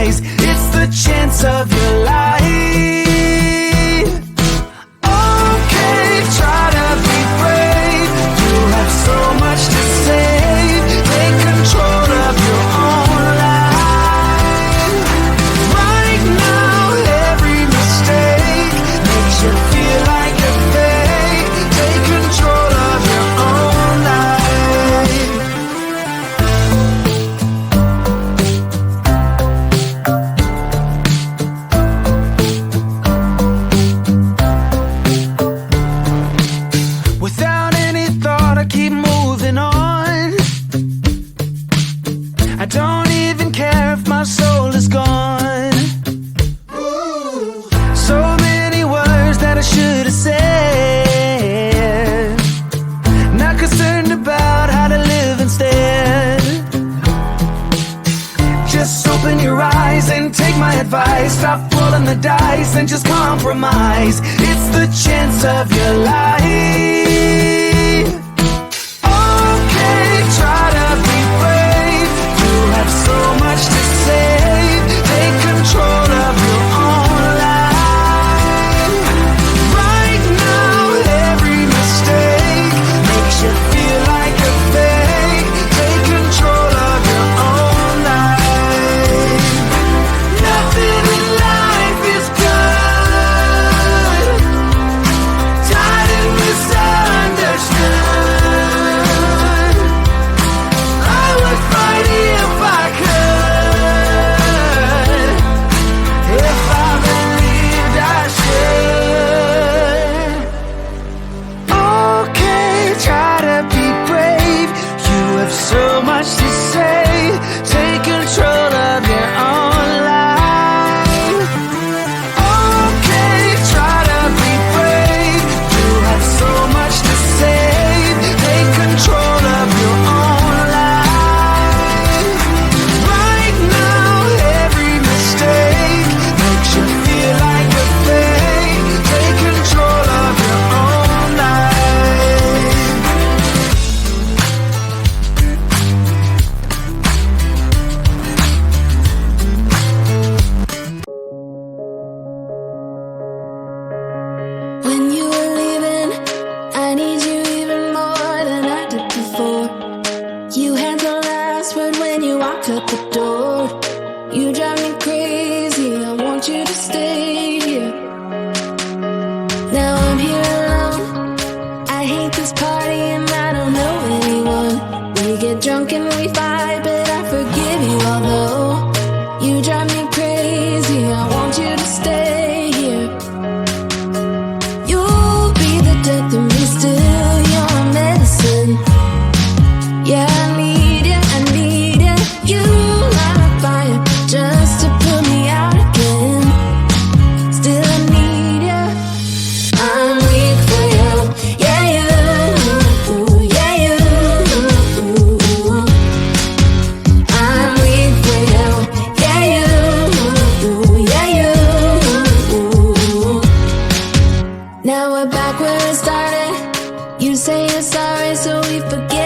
compromise. It's the chance of your life. Okay, try to be brave. You have so much to say. Take control of your own life. Right now, every mistake makes you feel like a fake. Take control of your own life. Without any thought, I keep moving on. I don't even care if my soul is gone. So many words that I should have said. Not concerned about how to live instead. Just open your eyes and take my advice. Stop rolling the dice and just compromise. It's the chance of your life. Okay, try to be brave. You have so much to say. Take control of your own life. Right now, every mistake makes you feel like a fake. Take control of your own life. Nothing in life is good. Tired and misunderstood. I would fight if I could. If I believed I should. Okay, try to be brave. You have so much to say. Take control of your own life. Okay, try to be brave. You have so much to say. Take control of your own life. Right now, every mistake makes you feel like a fake. Take control of your own life. When you were leaving, I need you even more than I did before. You had the last word when you walked out the door. You drive me crazy, I want you to stay here. Now I'm here alone, I hate this party and I don't know anyone. We get drunk and we fight, but I forgive you although you drive me crazy, I want you to stay here. You'll be the death of me still, you're my medicine. Yeah, I need you, I need you. You light a fire just to put me out again. Still I need you. I'm weak for you, yeah you, yeah you. I'm weak for you, yeah you, yeah you. Now we're back where it started. You say you're sorry, so we forget.